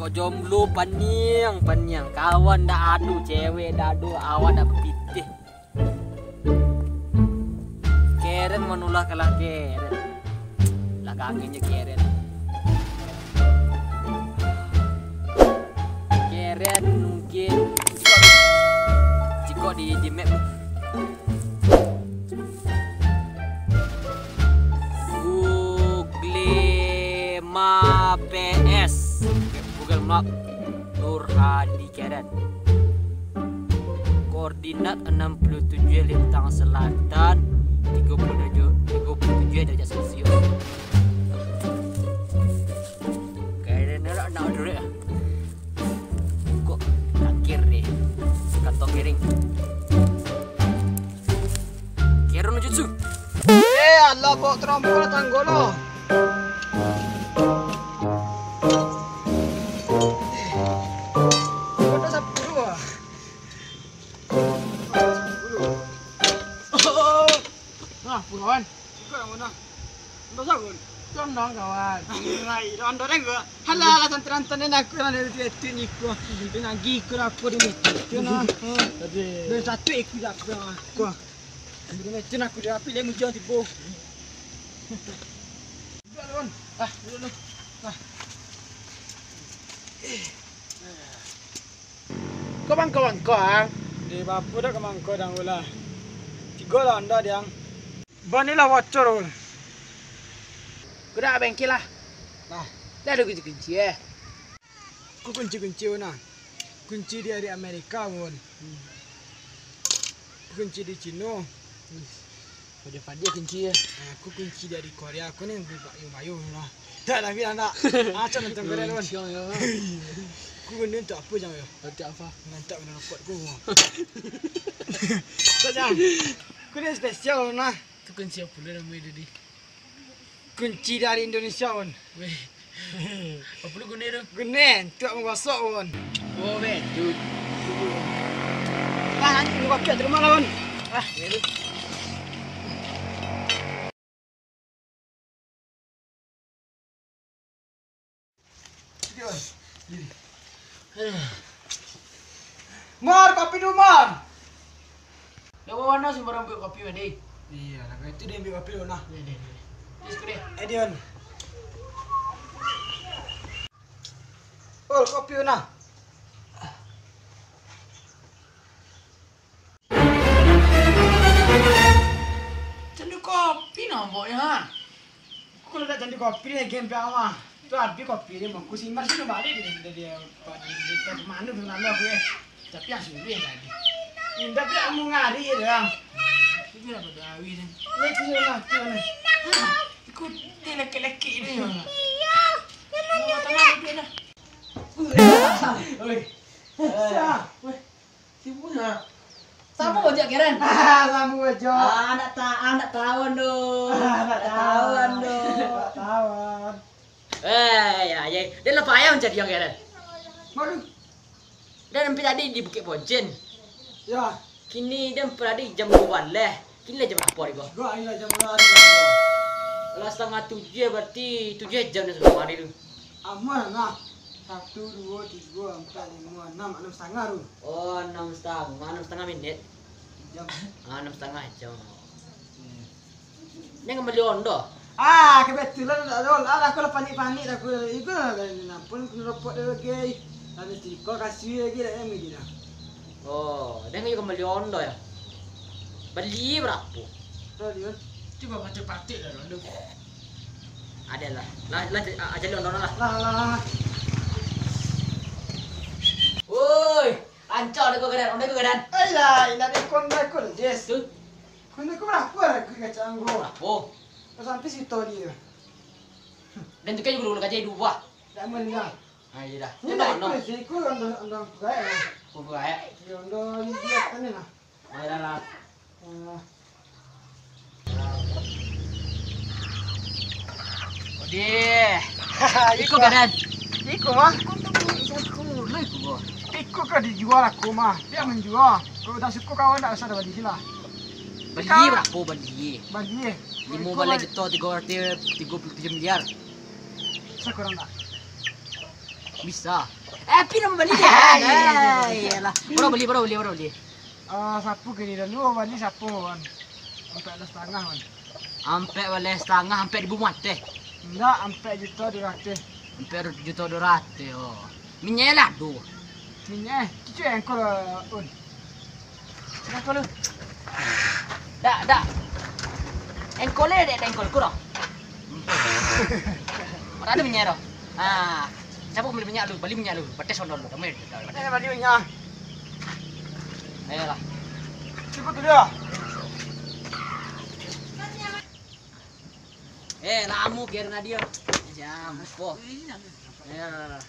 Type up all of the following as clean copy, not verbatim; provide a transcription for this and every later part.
Kok jomblo paniang kawan dah adu cewek dah adu awan dah pitih. Keren menulah kalah keren. Lah kangennya keren. Keren mungkin jika di map PS Google Map Nur Hadi Keren. Koordinat 67 lintang selatan 37 derajat Celcius. Kayaknya nak duit ah. Kok akhir nih kantong kering. Keren jutsu. Allah bawa terompol tanggolo. Kawan, kau yang mana? Kau sabun? Kau dong kawan. Rai, rondo deng gua. Halah santan-santan aku yang ada di ni gua. Dengan gigi aku ni. Tuna. Tadi. Satu ikut aku. Gua. Dengan tuna aku dah pilih muncul tibo. Jalan. Dulu. Kawan-kawan kau, di bapu dah kawan kau dah ulah. Tiga lah anda yang. Banilah wacor. Kuda bengkel lah. Nah, dah ada kunci ku kunci mana? Kunci dia di Amerika pun. Kunci di Cina. Pada kunci ya. Aku kunci dari Korea. Aku ni bayu lah. Dah lagi anak. Acak nonton Korea pun. Ku guna untuk apa jang yo? Untuk apa? Nanti guna repot ku. Tajam. Ku ni spesial nah. Tu kunci apa lu nama dia? Kunci dari Indonesia pun. Weh. Apa lu guna tu? Guna untuk menggosok pun. Oh betul. Nanti lu pakai di rumah lah pun. Ya tu. Mar, kopi dulu Mar. Yang mana sembarang buat kopi mandi? Iya, lah itu dia ambil kopi dulu nah. Ni. Terus kau Edion. Oh, kopi dulu nah. Candu kopi nampaknya ha. Kalau dah jadi kopi ni game apa? Tu habis kopi ni aku simpan sini balik dia mana tu nama aku Tapi yang sulit tadi. Indah tidak mau ngari je dah. Itu dah berdawi ni. Lagi lah, tu ni. Ikut dia lelaki-lelaki ni. Iya. Mau tengah dia dah. Oi. Weh. Sibuk nak. Sama wajak Karen. Sama wajak. Anak tawan doh. Anak tawan doh. Tawan. ya. Dia lepas ayam jadi yang Karen. Baru. Dan sampai tadi di Bukit Pojen. Ya. Kini dia tadi jam 2 lah. Kini lah jam apa ni kau? Gua ini jam berapa? Kalau 6:30 berarti 7 jam dah sebelum hari tu. Aman nah. 1, 2, 3, 4, 5, 6, 6,5 tu. Oh, 6,5 minit. Jam. 6,5 jam. Ni kembali ondo. Kebetulan aku lah panik aku. Iku pun repot dia lagi. Ada tiko kasih lagi dah yang begini. Oh, dia kembali ondo ya. Beli berapa? Tadi kan. Coba baca patik dah dulu. Ada lah. Jadi ondo lah. Lah. Woi, ancol deh kau Karen. Ondo kau Karen. Alah, ini kon yes. Tu. Kon berapa aku kacang gua? Oh, Sampai situ dia. dan tu kan juga dulu kaji 2. Tak melihat. Iya dah. Ini Coba nak ondo. ikut undang gaya. Kau buka ya. Undang dia kan ni lah. Ayo lah. Odeh. Ikut Karen. Ikut mah. Ikut. Ikut ke dijual aku mah. Dia menjual. Kalau dah suka kawan tak usah bagi sila. Beli berapa beli? Bagi. Lima balik itu 37 miliar. Sekurang tak. Bisa. Pina mau beli deh. Iyalah. Baru beli. Sapu gini dan lu balik sapu kan. Sampai 1,5 kan. Sampai boleh setengah, sampai 1.000 mate. Enggak, sampai juta 200. Sampai 1.200.000. Oh. Minyak lah tu. Minyak, cucu yang kau un. Sudah kau lu. Dah. Engkol deh, engkol kurang. Mana ada minyak dah? Siapa beli minyak lu? Beli minyak lu. Batas sono lu. Damai. Ini baliunya. Ayolah. Cepat dulu. Lamu biar dia. Jam, po. Ya.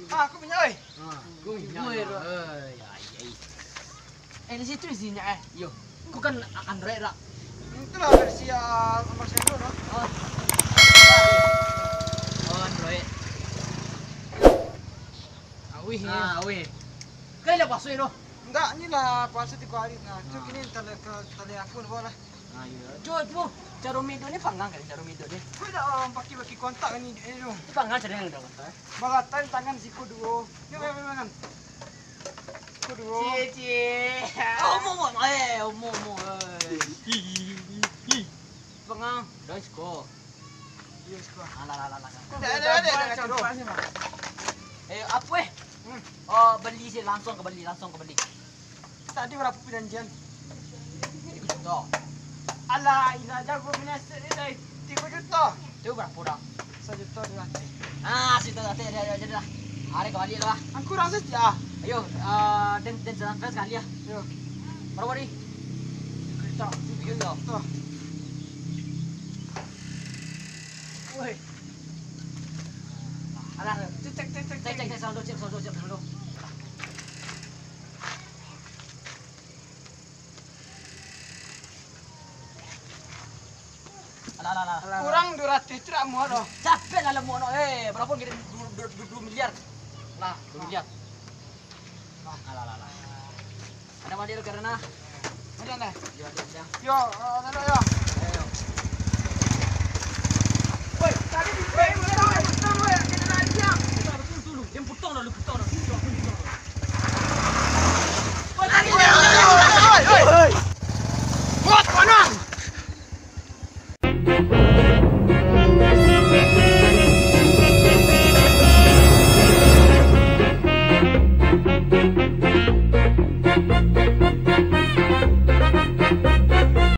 Aku minyak oi. Aku minyak. Di situ isinya Yo. Aku kan Andre lah. Itulah versi nomor 1 no. Android. Awih. Kaya lah pasoy no. Enggak, ini lah palsu 3 hari. Nah, cuk ini tali aku bola. Jod mo. Caro mido ni pangang kan caro mido ni. Kau dah pakai kontak ini dong. Pangang cari yang dah kata. Balatan tangan si kudu. Yuk memang. Kudu. Cie. Mo. Pangang. Dah sko. Yes kau. Ala. Ada. Apa beli sih langsung ke beli. Tadi berapa perjanjian? Ikut contoh. Alah, ina jago punya ini 3 juta. Itu berapa dah? 1 juta 200. Situ dah jadi dah. Hari kembali lah. Aku rasa ya. Ayo, dan jalan sekali ya. Yo. Berapa ni? Kita. Bikin dah. Tuh. Woi. Alah, Cek. sound dulu. Alah. Kurang 200 tidak mau dah. Capek lah lemu berapa kirim 2 miliar. Lah, 2 miliar. Alah. Ada model karena Ada dah. dia. Yo, ada yo. Ayo. Woi, tadi di betul woi, kita lari dia. Betul dulu. Dia putong dah. Woi, tadi. Woi. Buat mana? Thank you.